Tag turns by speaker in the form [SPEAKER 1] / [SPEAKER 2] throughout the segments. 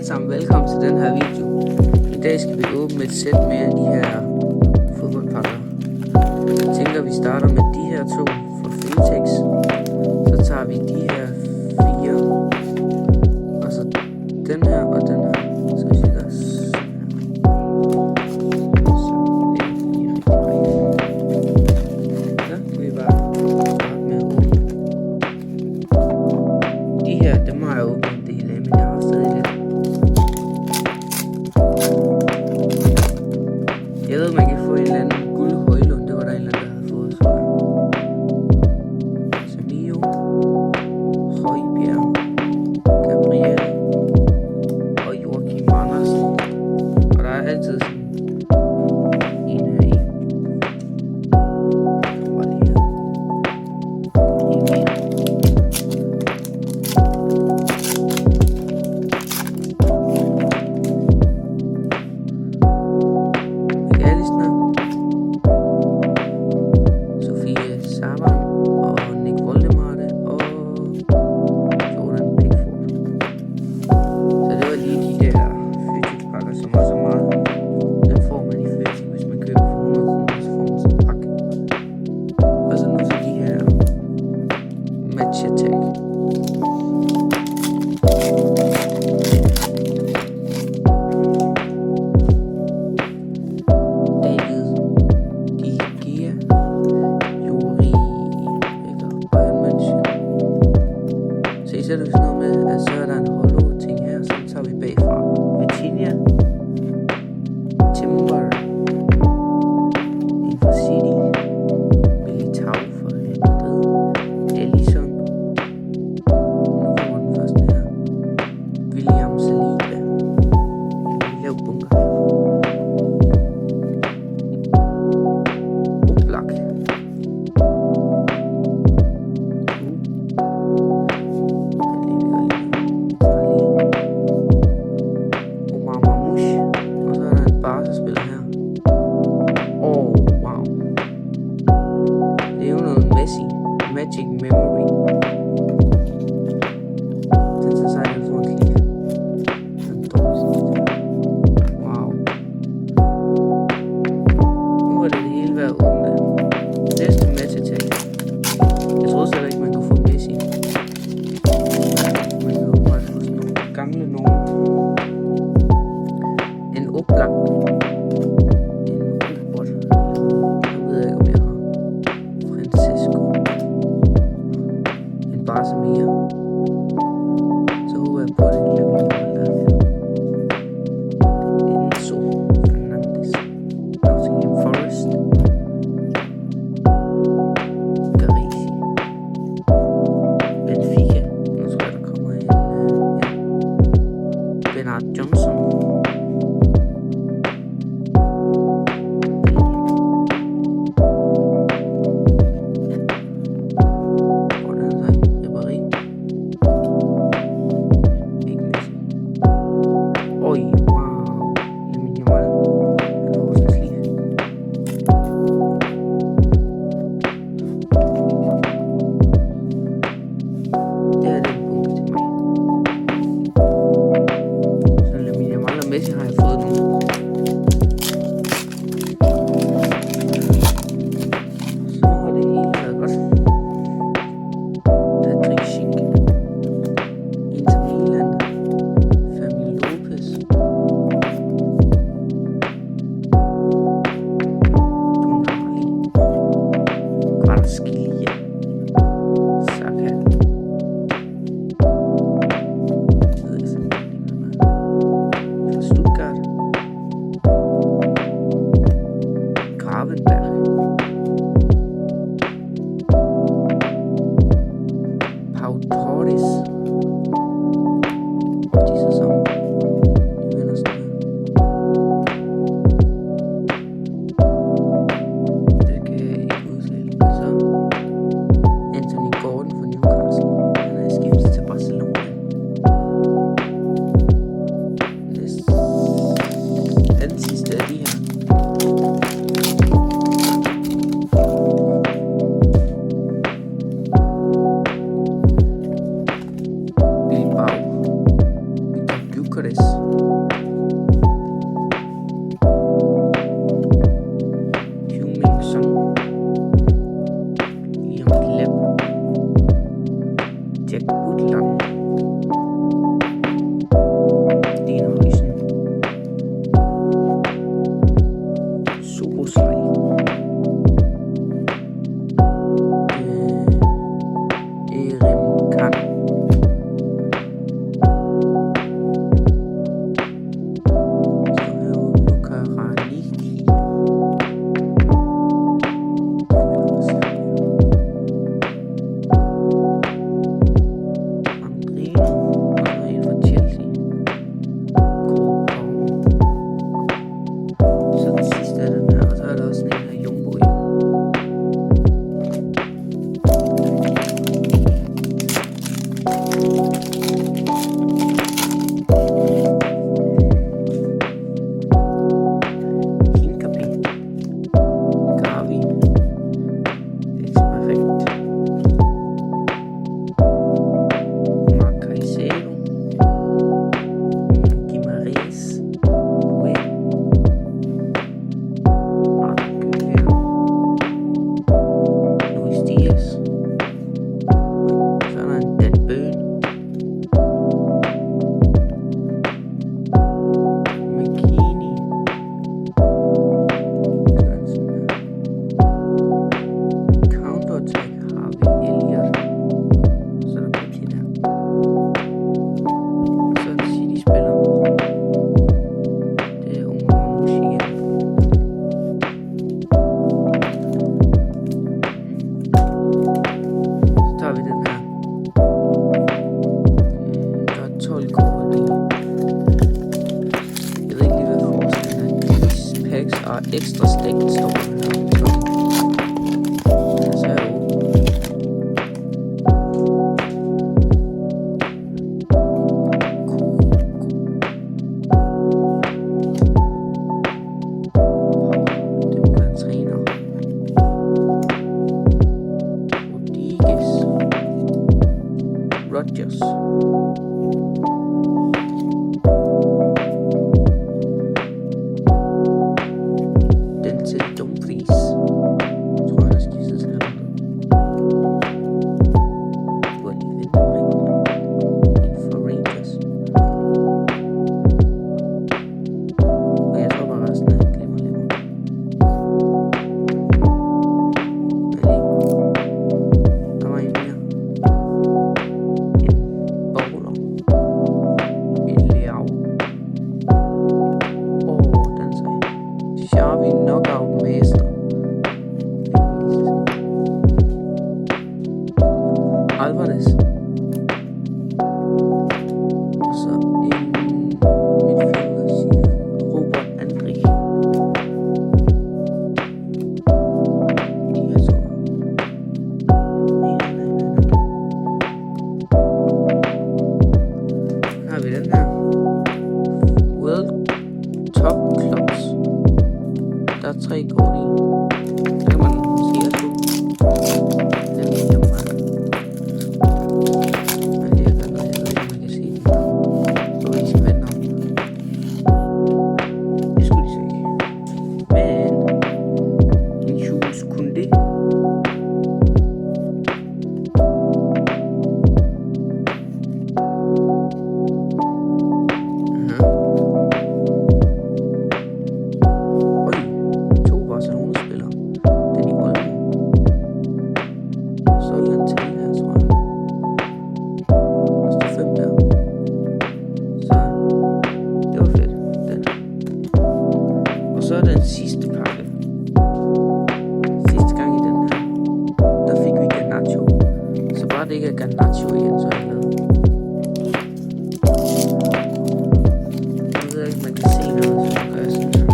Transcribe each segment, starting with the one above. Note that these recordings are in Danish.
[SPEAKER 1] sammen, velkommen til den her video. I dag skal vi åbne et sæt med de her fodboldpakker. Jeg tænker, vi starter med de her to fra Føtex. Så tager vi de her 4. Og så den her og den her. Så hvis vi gør sådan her. Så kan vi bare starte med at åbne. De her, dem har jeg åbnet en del af, men jeg har stadig lidt. Jeg ved, man kan få en eller anden guld højlund. Det var der en eller anden, der havde fået, tror jeg. Samio, Højbjerg, Gabriel og Joachim Andersen. Og der er altid sådan en her i. Bare lige her. En mere. Så er det sådan noget med, at så er der en hollow ting her, så tager vi bagfra. Vitinha, Timber, en fra City, Militao for Madrid, Ellison, nu kommer den første her, William Saliba, en lav bunker her, Oblak, spiller her. Wow. Det er jo noget Messi. Magic Memory. Den tager sig den for en klik. Den dårlige. Wow. Nu er det hele ved at åbne. Næste match-attack. Jeg troede slet ikke, man kunne få Messi. Man kan åbenbart få sådan nogle gamle nogen. En Oblak. Bare så mere. Så håber jeg på det. Bukarest. Gyeongsang. Yonglap. Jagbutland. Stenhøjsen. Sorosvej. Erimkan. Ekstra stegt står der. Så er det må være en træner. Rodgers. Alvarez. Og så en midtfielder siger Robert Andri. De er så. Har vi den her. World Top Clubs. Der er 3 kort i. Der kan man sige at den er hjemme. Så er den sidste pakke. Sidste gang i den her, der fik vi Garnacho. Så bare det ikke er Garnacho igen, så er jeg glad. Jeg ved ikke, man kan se noget, så gør jeg sådan her.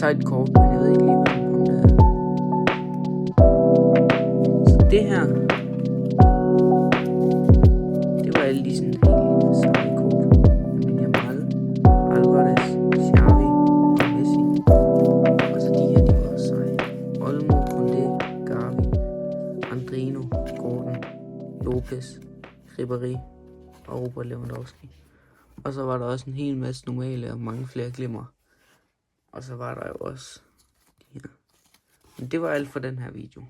[SPEAKER 1] Sidekort, men jeg ved ikke lige, om det er. Så det her Suarez, Xavi og Messi. Og så de her, de var også seje. Olmo, Koundé, Gavi, Andrino, Gordon, Lopez, Ribéry og Robert Lewandowski. Og så var der også en hel masse normale og mange flere glimmer. Og så var der jo også de her. Men det var alt for den her video.